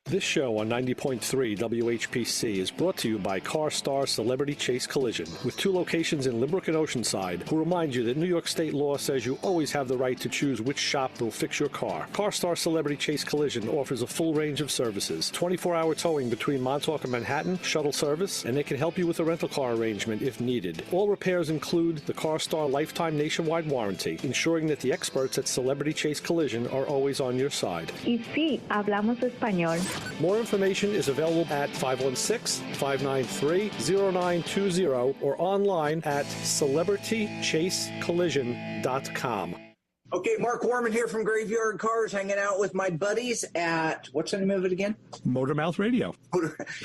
This show on 90.3 WHPC is brought to you by CarStar Celebrity Chase Collision, with 2 locations in Limerick and Oceanside, who remind you that New York state law says you always have the right to choose which shop will fix your car. CarStar Celebrity Chase Collision offers a full range of services, 24-hour towing between Montauk and Manhattan, shuttle service, and they can help you with a rental car arrangement if needed. All repairs include the CarStar Lifetime Nationwide Warranty, ensuring that the experts at Celebrity Chase Collision are always on your side. Y sí, hablamos español. More information is available at 516-593-0920 or online at celebritychasecollision.com. Okay, Mark Warman here from Graveyard Cars, hanging out with my buddies at, what's the name of it again? Motormouth Radio.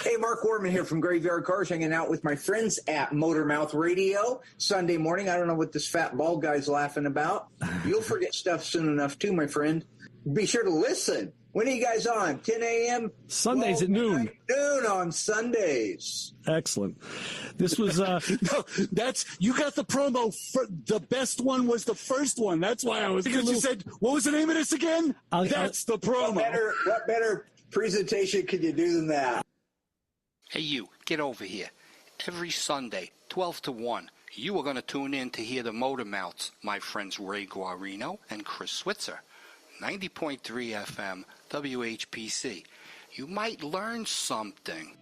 Hey, Mark Warman here from Graveyard Cars, hanging out with my friends at Motormouth Radio. Sunday morning, I don't know what this fat bald guy's laughing about. You'll forget stuff soon enough too, my friend. Be sure to listen. When are you guys on? 10 a.m.? Sundays at noon. Noon on Sundays. Excellent. This was no, that's you got the promo. For, the best one was the first one. That's why I was because you said what was the name of this again? That's the promo. What better presentation could you do than that? Hey, you get over here. Every Sunday, 12 to 1. You are going to tune in to hear the Motormouths, my friends Ray Guarino and Chris Switzer. 90.3 FM, WHPC. You might learn something.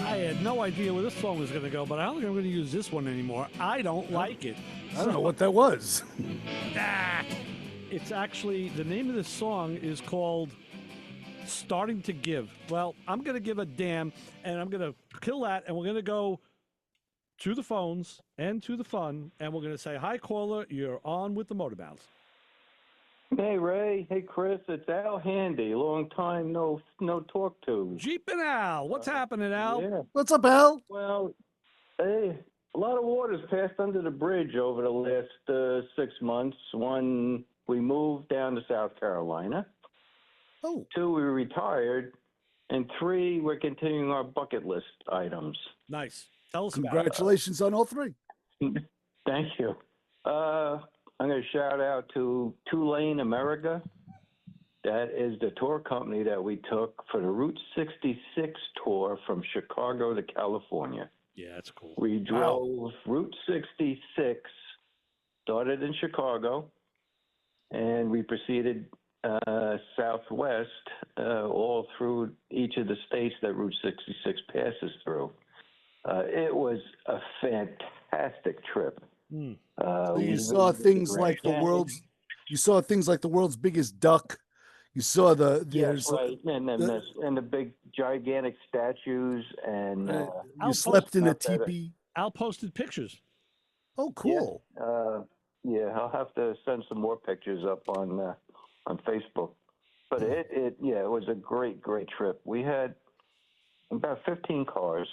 I had no idea where this song was going to go, but I don't think I'm going to use this one anymore. I don't like it. I don't know what that was. It's actually, the name of this song is called Starting to Give. Well, I'm going to give a damn, and I'm going to kill that, and we're going to go to the phones and to the fun, and we're going to say, hi, caller, you're on with the Motormouths. Hey, Ray. Hey, Chris. It's Al Handy. Long time no talk to. Jeep and Al. What's happening, Al? Yeah. What's up, Al? Well, hey, a lot of water's passed under the bridge over the last 6 months. 1, we moved down to South Carolina. 2, we retired. And 3, we're continuing our bucket list items. Nice. Tell us Congratulations on all 3. Thank you. I'm going to shout out to Tulane America. That is the tour company that we took for the Route 66 tour from Chicago to California. Yeah, that's cool. We drove Route 66, started in Chicago, and we proceeded southwest all through each of the states that Route 66 passes through. It was a fantastic trip. You saw things like the world's. You saw things like the world's biggest duck. You saw yes, right, and the big gigantic statues, and you slept in a teepee. Al posted pictures. Oh, cool. Yeah, I'll have to send some more pictures up on Facebook. But it was a great trip. We had about 15 cars.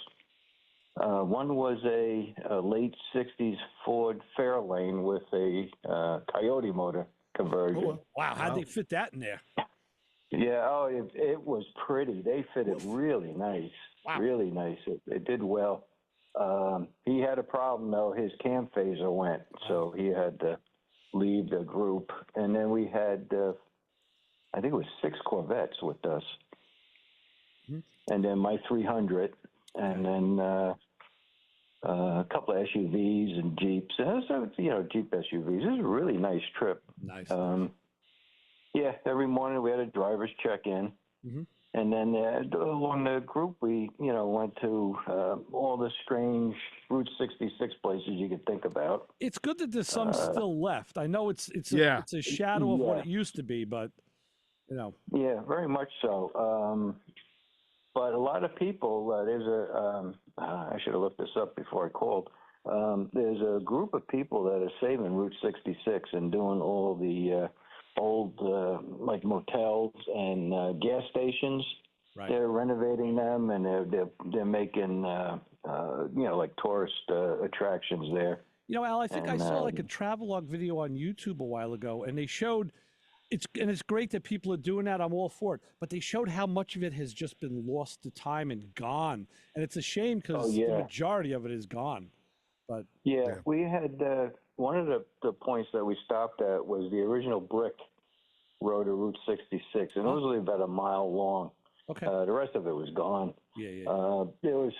One was a late 60s Ford Fairlane with a Coyote motor conversion. Oh, wow, how'd they fit that in there? Yeah, it was pretty. They fit it really nice. Wow. Really nice. It did well. He had a problem, though. His cam phaser went, so he had to leave the group. And then we had, I think it was 6 Corvettes with us. Mm-hmm. And then my 300. And then a couple of SUVs and Jeeps. So, Jeep SUVs. It was a really nice trip. Nice. Yeah, every morning we had a driver's check-in. Mm-hmm. And then along the group, we, went to all the strange Route 66 places you could think about. It's good that there's some still left. I know it's a shadow of what it used to be, but, Yeah, very much so. But a lot of people, I should have looked this up before I called. There's a group of people that are saving Route 66 and doing all the old like motels and gas stations. Right. They're renovating them, and they're making like tourist attractions there. You know, Al, I think I saw like a travelogue video on YouTube a while ago, and they showed it's great that people are doing that. I'm all for it, but they showed how much of it has just been lost to time and gone, and it's a shame because the majority of it is gone. But we had one of the points that we stopped at was the original brick road of Route 66, and it was only about a mile long. Okay. The rest of it was gone. Yeah. There was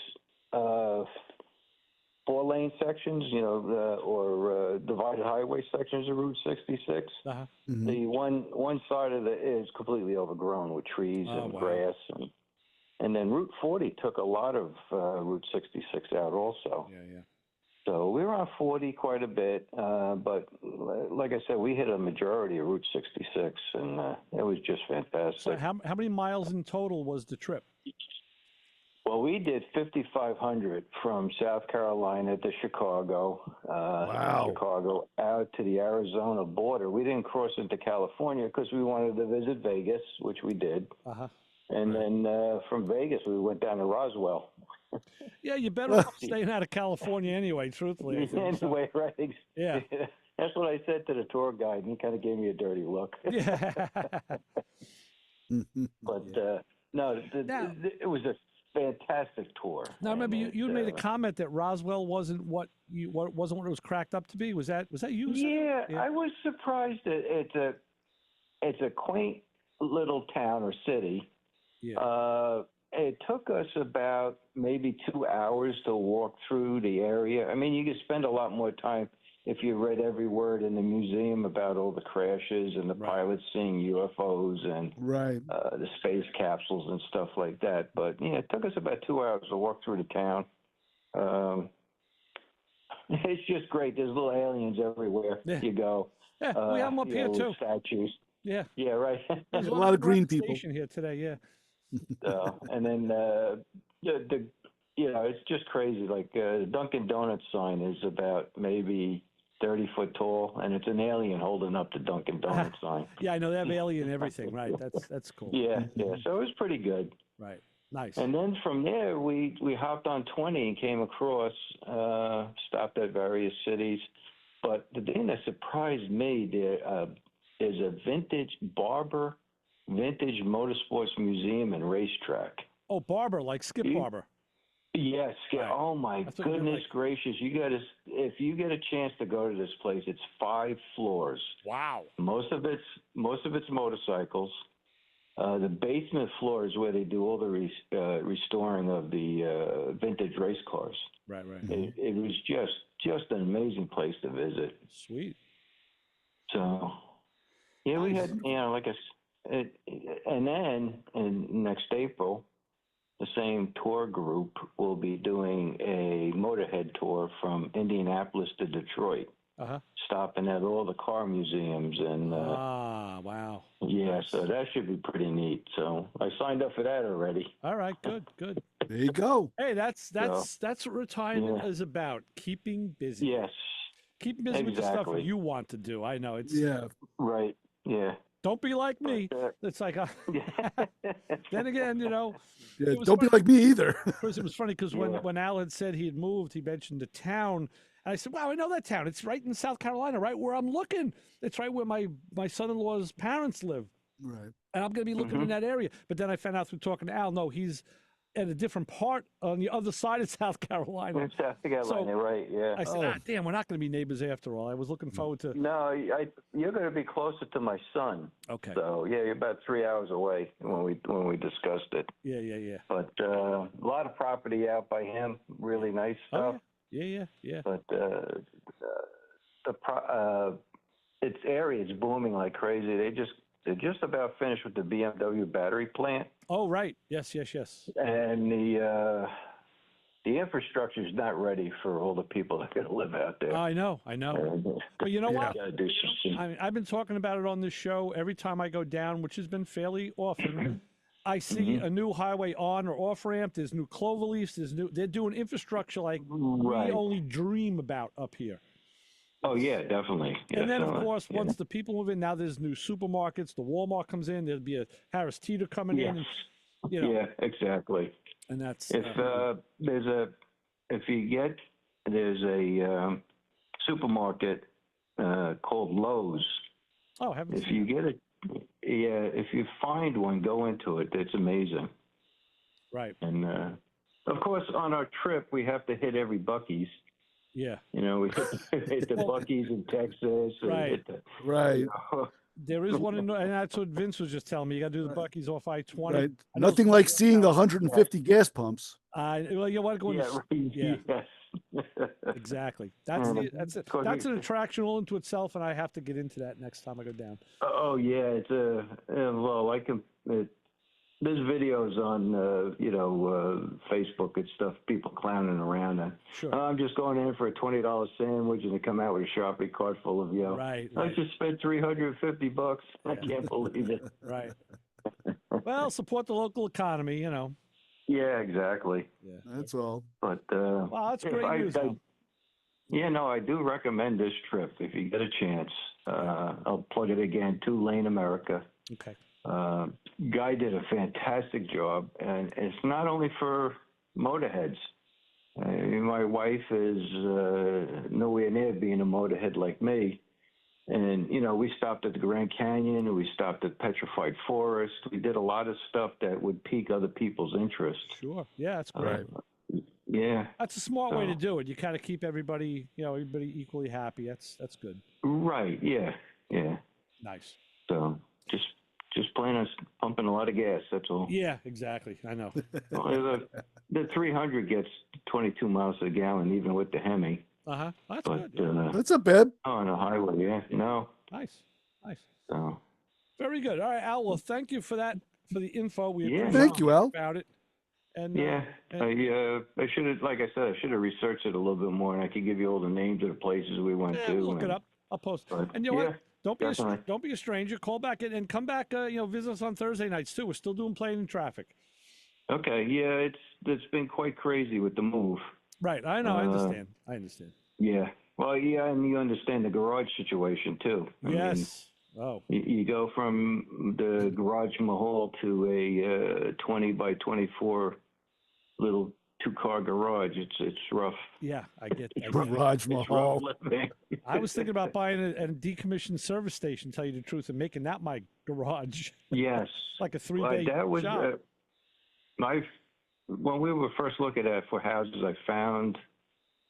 4-lane sections, or divided highway sections of Route 66. Uh-huh. Mm-hmm. The one side of it is completely overgrown with trees and grass, and then Route 40 took a lot of Route 66 out also. Yeah. So we were on 40 quite a bit, but like I said, we hit a majority of Route 66, and it was just fantastic. So how many miles in total was the trip? Well, we did 5,500 from South Carolina to Chicago, Chicago out to the Arizona border. We didn't cross into California because we wanted to visit Vegas, which we did. Uh-huh. And then from Vegas, we went down to Roswell. Yeah, you're better off staying out of California anyway, truthfully. I think, anyway, right. Yeah. That's what I said to the tour guide, and he kind of gave me a dirty look. Yeah. But, no, it was a fantastic tour. Now, remember, you made a comment that Roswell wasn't what it was cracked up to be. Was that you? Yeah, I was surprised that it's a quaint little town or city. Yeah. It took us about maybe 2 hours to walk through the area. I mean, you could spend a lot more time if you read every word in the museum about all the crashes and the pilots seeing UFOs and the space capsules and stuff like that. But, it took us about 2 hours to walk through the town. It's just great. There's little aliens everywhere you go. Yeah, we have them up here, too. Statues. Yeah. Yeah, right. There's a lot of green people here today, yeah. And then it's just crazy. Like the Dunkin' Donuts sign is about maybe 30 foot tall, and it's an alien holding up the Dunkin' Donuts sign. Yeah, I know they have alien everything, right? That's cool. Yeah. So it was pretty good. Right. Nice. And then from there, we hopped on 20 and came across, stopped at various cities. But the thing that surprised me there is a vintage motorsports museum and racetrack. Oh, Barber, like Skip Barber. Yes. Right. Oh my goodness gracious! If you get a chance to go to this place, it's 5 floors. Wow. Most of it's motorcycles. The basement floor is where they do all the restoring of the vintage race cars. Right. It was just an amazing place to visit. Sweet. So, yeah, we had like and then next April, the same tour group will be doing a motorhead tour from Indianapolis to Detroit, stopping at all the car museums and. Wow. Yeah, so that should be pretty neat. So I signed up for that already. All right, good. There you go. Hey, that's what retirement is about: keeping busy. Yes. Keeping busy with the stuff you want to do. I know it's right. Yeah. Don't be like me. It's like, then again, don't be like me either. It was funny because when Al had said he had moved, he mentioned the town. And I said, wow, I know that town. It's right in South Carolina, right where I'm looking. It's right where my son-in-law's parents live. Right. And I'm going to be looking in that area. But then I found out through talking to Al, no, he's at a different part on the other side of South Carolina. South Carolina, right, yeah. I said, damn, we're not going to be neighbors after all. I was looking forward to... No, you're going to be closer to my son. Okay. So, yeah, you're about 3 hours away when we discussed it. Yeah. But a lot of property out by him, really nice stuff. Yeah. But its area is booming like crazy. They're just about finished with the BMW battery plant. Oh, right. Yes. And the infrastructure is not ready for all the people that are going to live out there. I know. But you know what? I've been talking about it on this show every time I go down, which has been fairly often. I see a new highway on or off ramp. There's new clover leaves. They're doing infrastructure like we only dream about up here. Oh yeah, definitely. And then, of Definitely. course, once the people move in, now there's new supermarkets. The Walmart comes in. There'll be a Harris Teeter coming in. And, you know, Yeah, exactly. and that's If there's a supermarket called Lowe's. Oh, haven't If seen you that. get it, if you find one, go into it. It's amazing. Right. And of course, on our trip, we have to hit every Buc-ee's. Yeah. You know, we hit the Buc-ee's in Texas. Right. Right. You know. There is one, and that's what Vince was just telling me. You got to do the Buc-ee's off I-20. Right. I know Nothing it's like not- seeing 150 gas pumps. well, you want to go in Yeah, the, right. yeah, Yes. exactly. That's that's an attraction all into itself, and I have to get into that next time I go down. Oh yeah, it's well, I can. There's videos on Facebook and stuff. People clowning around. And, Sure. I'm just going in for a $20 sandwich, and they come out with a shopping cart full of Right. I just spent $350. I can't believe it. Right. Well, support the local economy. You know. Yeah, exactly. Yeah. That's all. But wow, that's great news. I do recommend this trip if you get a chance. I'll plug it again. 2 Lane America. Okay. Guy did a fantastic job, and it's not only for motorheads. My wife is nowhere near being a motorhead like me, and we stopped at the Grand Canyon, and we stopped at Petrified Forest. We did a lot of stuff that would pique other people's interest. Sure. Yeah, that's great. Yeah, that's a smart way to do it. You kind of keep everybody equally happy. That's good. Right. Yeah. Yeah. Nice. So just plan on pumping a lot of gas. That's all. Yeah, exactly. I know. The 300 gets 22 miles a gallon, even with the Hemi. That's good. Yeah. That's a bib. On the highway, yeah. No. Nice. So. Very good. All right, Al. Well, thank you for that, for the info. We appreciate Thank you, Al. About it. And I should have, like I said, I should have researched it a little bit more, and I could give you all the names of the places we went to. We'll look it up. I'll post. And you know what? Don't be a stranger. Call back and come back. Visit us on Thursday nights too. We're still doing Playing in Traffic. Okay. Yeah, it's been quite crazy with the move. Right. I know. I understand. Yeah. Well, yeah, and you understand the garage situation too. I mean, you go from the garage mahal to a 20 by 24 little 2-car garage. It's rough. Yeah, I get that. Garage mahal. I was thinking about buying a decommissioned service station, tell you the truth, and making that my garage. Yes. Like a 3-day that was shop. when we were first looking at for houses, I found,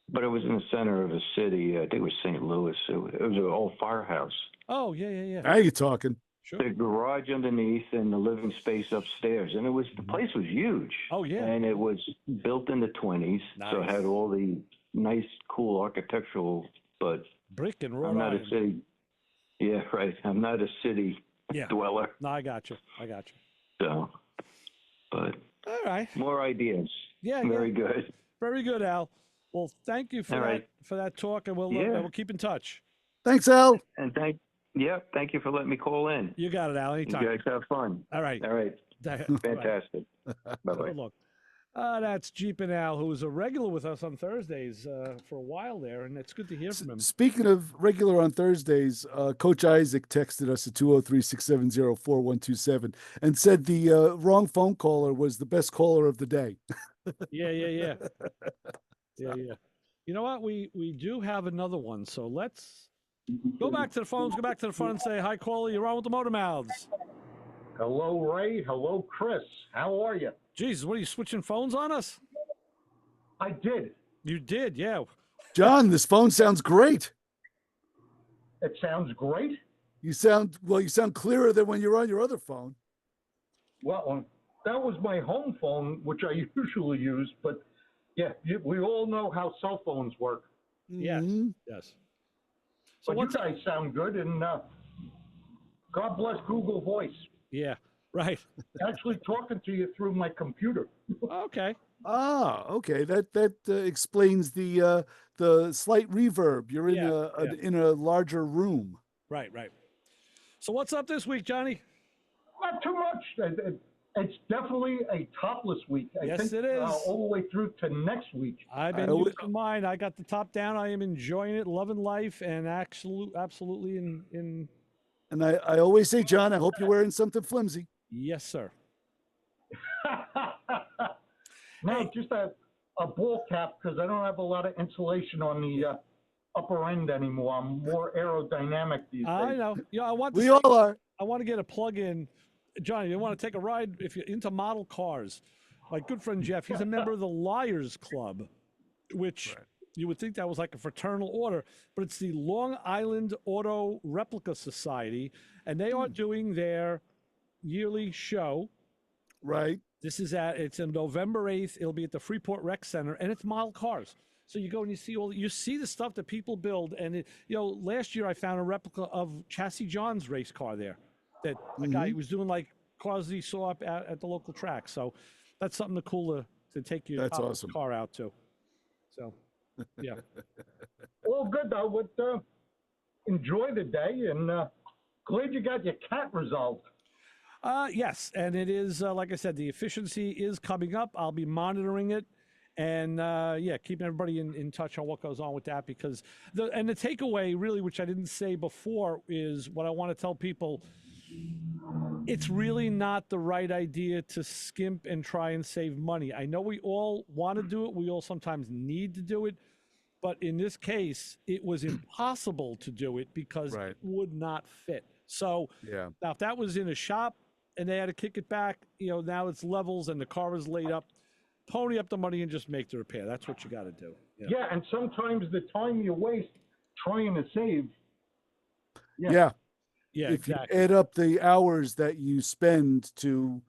but it was in the center of a city. I think it was St. Louis. It was an old firehouse. Oh, yeah. Now you're talking. Sure. The garage underneath and the living space upstairs, and the place was huge. Oh yeah, and it was built in the 20s, so it had all the nice, cool architectural. But brick and I'm not a city. Yeah, right. I'm not a city dweller. No, I got you. So, but all right, more ideas. Yeah, very good. Very good, Al. Well, thank you for that talk, and we'll keep in touch. Thanks, Al. And thank you for letting me call in. You got it, Al. Anytime. You guys have fun. All right. Fantastic. Bye-bye. Good luck. That's Jeep and Al, who was a regular with us on Thursdays for a while there, and it's good to hear from him. Speaking of regular on Thursdays, Coach Isaac texted us at 203-670-4127 and said the wrong phone caller was the best caller of the day. Yeah. Yeah. You know what? We do have another one, so let's go back to the phones, go back to the front and say, hi, caller, you're on with the Motor Mouths. Hello, Ray. Hello, Chris. How are you? Jesus, what are you switching phones on us? I did. You did, yeah. John, this phone sounds great. It sounds great? You sound clearer than when you're on your other phone. Well, that was my home phone, which I usually use, but yeah, we all know how cell phones work. Yes. So but you guys sound good, and God bless Google Voice. Yeah, right. Actually talking to you through my computer. Okay. Okay. That explains the slight reverb. You're in a larger room. Right. So what's up this week, Johnny? Not too much. It's definitely a topless week. I think, it is. All the way through to next week. I've been using mine. I got the top down. I am enjoying it, loving life, and absolutely in. And I always say, John, I hope you're wearing something flimsy. Yes, sir. No, just a ball cap because I don't have a lot of insulation on the upper end anymore. I'm more aerodynamic these days. I know. I want. We all are. I want to get a plug-in. Johnny, you want to take a ride if you're into model cars? My good friend Jeff, he's a member of the Liars Club, which you would think that was like a fraternal order, but it's the Long Island Auto Replica Society, and they are doing their yearly show. Right. It's on November 8th. It'll be at the Freeport Rec Center, and it's model cars. So you go and you see the stuff that people build, and last year I found a replica of Chassis John's race car there. That a guy was doing like cars that he saw up at the local track. So that's something cool to take your awesome. car out to. So, yeah. All good though. Would enjoy the day and glad you got your cat resolved. Yes, and it is like I said, the efficiency is coming up. I'll be monitoring it, and keeping everybody in touch on what goes on with that. Because the takeaway really, which I didn't say before, is what I want to tell people. It's really not the right idea to skimp and try and save money. I know we all want to do it. We all sometimes need to do it. But in this case, it was impossible to do it because it would not fit. So now if that was in a shop and they had to kick it back, now it's levels and the car is laid up. Pony up the money and just make the repair. That's what you got to do. Yeah, and sometimes the time you waste trying to save. Yeah. Yeah, if exactly. you add up the hours that you spend to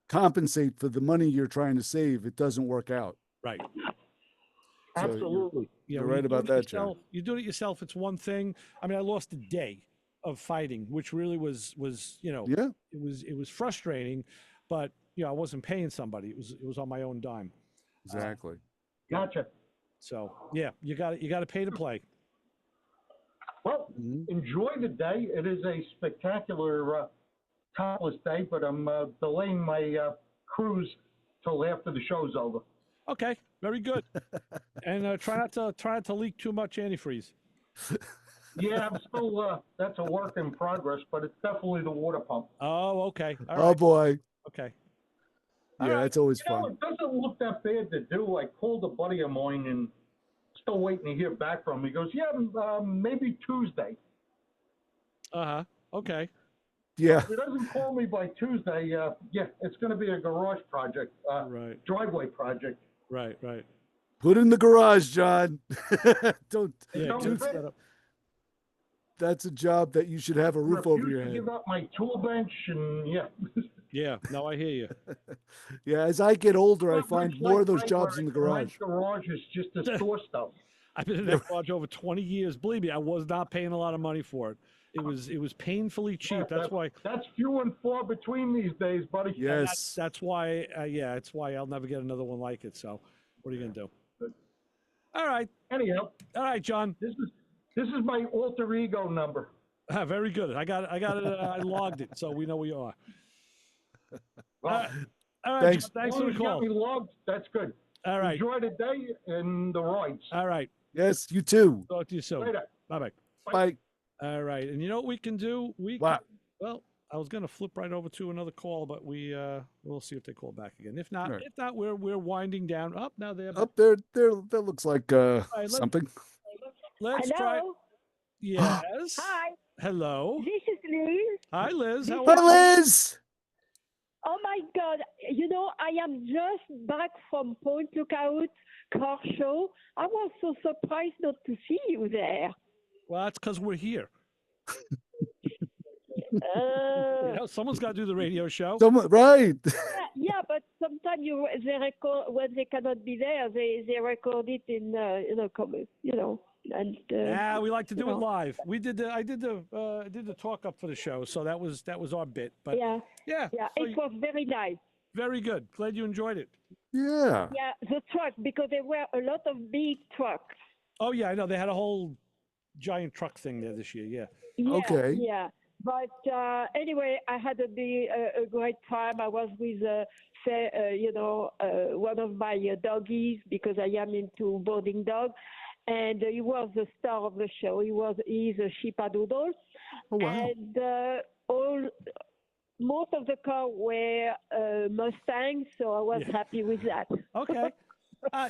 compensate for the money you're trying to save, it doesn't work out. Right. So Absolutely. You're right about that, John. You do it yourself. It's one thing. I mean, I lost a day of fighting, which really was it was frustrating, but I wasn't paying somebody. It was on my own dime. Exactly. Gotcha. So you got to pay to play. Well, enjoy the day. It is a spectacular topless day, but I'm delaying my cruise till after the show's over. Okay, very good. And try not to leak too much antifreeze. Yeah, I'm still. That's a work in progress, but it's definitely the water pump. Oh, okay. All right. Boy. Okay. Yeah, it's always fun. It doesn't look that bad to do. I called a buddy of mine and still waiting to hear back from him. He goes, maybe Tuesday. Okay. Yeah. If he doesn't call me by Tuesday, it's going to be a garage project, driveway project. Right. Put in the garage, John. Don't do that. That's a job that you should have a roof over your head. Give up my tool bench and Yeah, no, I hear you. Yeah, as I get older, I find more of those jobs in the garage. My garage is just to store stuff. I've been in that garage over 20 years. Believe me, I was not paying a lot of money for it. It was painfully cheap. That's why. That's few and far between these days, buddy. Yes. That's why. That's why I'll never get another one like it. So, what are you gonna do? All right. Anyhow. All right, John. This is my alter ego number. Very good. I got it. I logged it, so we know where you are. Well, all right. Thanks. John, thanks for the call. You got me logged. That's good. All right. Enjoy the day and the rides. All right. Yes, you too. Talk to you soon. Later. Bye. Bye. All right. And you know what we can do? What? Well, I was going to flip right over to another call, but we'll see if they call back again. If not, we're winding down. Up now. They're up there. That looks like something. Let's Hello? try. Yes. Hi. Hello. This is Liz. Hi, Liz. How Hi, are you? Liz. Oh my God! I am just back from Point Lookout car show. I was so surprised not to see you there. Well, that's because we're here. Someone's got to do the radio show. Someone, right? Yeah, but sometimes they record when they cannot be there. They record it in and we like to do it live. We did I did the talk up for the show, so that was our bit. But yeah. So It was very nice. Very good. Glad you enjoyed it. Yeah. Yeah, the truck, because there were a lot of big trucks. Oh yeah, I know. They had a whole giant truck thing there this year. Yeah. Yeah, Okay. Yeah, But anyway, I had a great time. I was with, one of my doggies because I am into boarding dog, and he was the star of the show. He's a Sheepadoodle, Oh wow! And most of the cars were Mustangs, so I was happy with that. Okay.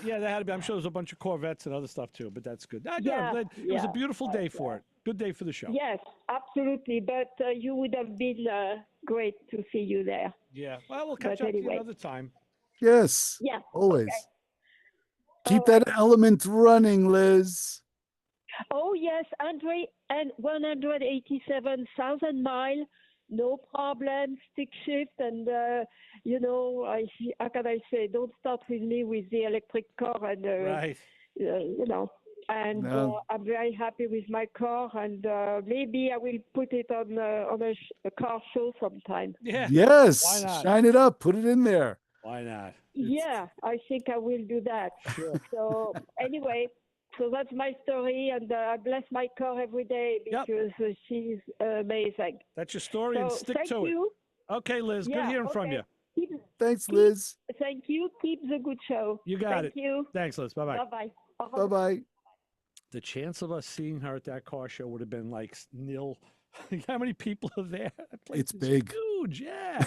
Yeah, there had to be. I'm sure there's a bunch of Corvettes and other stuff too, but that's good. It was a beautiful day for it. Good day for the show. Yes, absolutely. But you would have been great to see you there. Yeah. Well, we'll catch up to you another time. Yes. Yeah. Always. Okay. Keep that element running, Liz. Oh yes, 187,000 miles. No problem, stick shift, and how can I say? Don't start with me with the electric car, and right. And No. I'm very happy with my car, and maybe I will put it on a car show sometime. Yeah. Yes. Why not? Shine it up. Put it in there. Why not? Yeah, I think I will do that. Sure. So anyway. So that's my story, and I bless my car every day because she's amazing. That's your story, and stick thank to you. it. Okay, Liz. Good hearing from you. Thanks, Liz. Thank you. Keep the good show. You got it. Thank you. Thanks, Liz. Bye-bye. Bye-bye. Bye-bye. The chance of us seeing her at that car show would have been like nil. How many people are there? That place It's is big. huge. Yeah.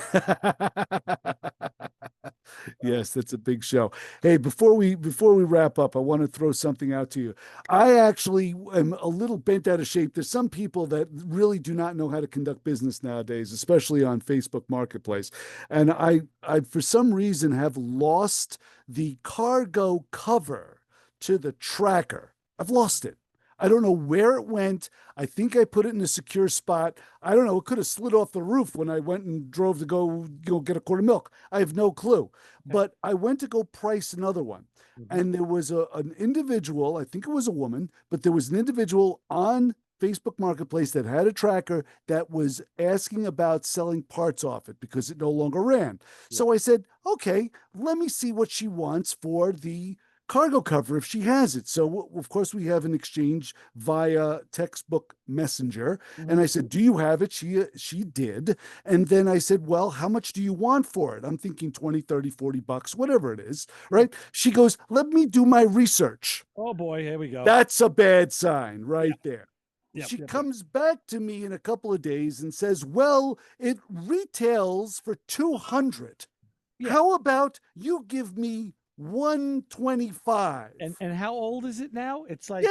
Yes, that's a big show. Hey, before we wrap up, I want to throw something out to you. I actually am a little bent out of shape. There's some people that really do not know how to conduct business nowadays, especially on Facebook Marketplace. And I for some reason have lost the cargo cover to the tracker. I've lost it. I don't know where it went. I think I put it in a secure spot. I don't know. It could have slid off the roof when I went and drove to go get a quart of milk. I have no clue. But I went to go price another one. And there was an individual, I think it was a woman, but there was an individual on Facebook Marketplace that had a tracker that was asking about selling parts off it because it no longer ran. So I said, okay, let me see what she wants for the cargo cover if she has it. So of course we have an exchange via textbook messenger. And I said, do you have it? She did. And then I said, well, how much do you want for it? I'm thinking 20, 30, 40 bucks, whatever it is, right? She goes, let me do my research. Oh boy, here we go. That's a bad sign right there. Yep, She yep, comes back to me in a couple of days and says, well, it retails for 200. How about you give me 125? And how old is it now? It's like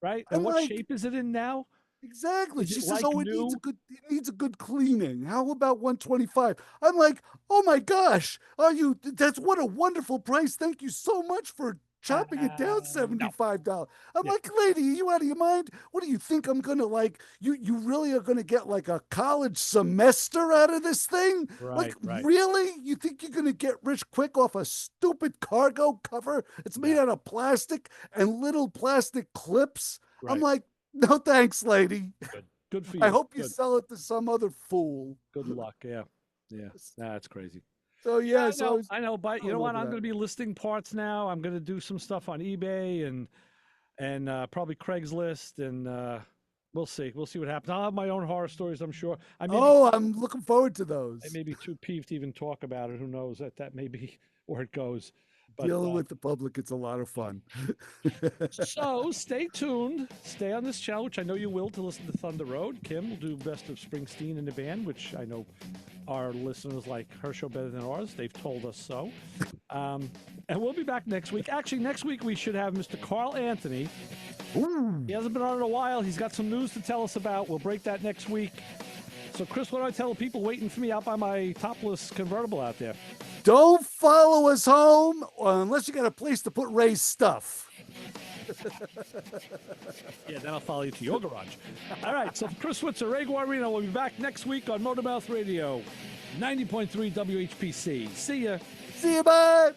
right. And I'm what like, shape is it in now? Exactly. Is She it says, like "Oh, it new? needs a good cleaning. How about 125?" I'm like, "Oh my gosh, what a wonderful price. Thank you so much for chopping it down $75." I'm like, "Lady, are you out of your mind? What do you think I'm gonna like? You really are gonna get like a college semester out of this thing? Right. Really? You think you're gonna get rich quick off a stupid cargo cover? It's made out of plastic and little plastic clips." I'm like, no, thanks, lady. Good for you. I hope you Good. sell it to some other fool. Good luck. Yeah. That's crazy. So yes, I know, but you know what? I'm going to be listing parts now. I'm going to do some stuff on eBay and probably Craigslist, and we'll see. We'll see what happens. I'll have my own horror stories, I'm sure. I'm looking forward to those. I may be too peeved to even talk about it. Who knows? That may be where it goes. But, dealing with the public, it's a lot of fun. So stay tuned. Stay on this channel, which I know you will, to listen to Thunder Road. Kim will do Best of Springsteen in the Band, which I know our listeners like her show better than ours. They've told us so. And we'll be back next week. Actually, next week we should have Mr. Carl Anthony. Ooh. He hasn't been on in a while. He's got some news to tell us about. We'll break that next week. So, Chris, what do I tell the people waiting for me out by my topless convertible out there? Don't follow us home unless you got a place to put Ray's stuff. Yeah, then I'll follow you to your garage. All right, so Chris Switzer, Ray Guarino will be back next week on Motormouth Radio, 90.3 WHPC. See ya. See you, bye.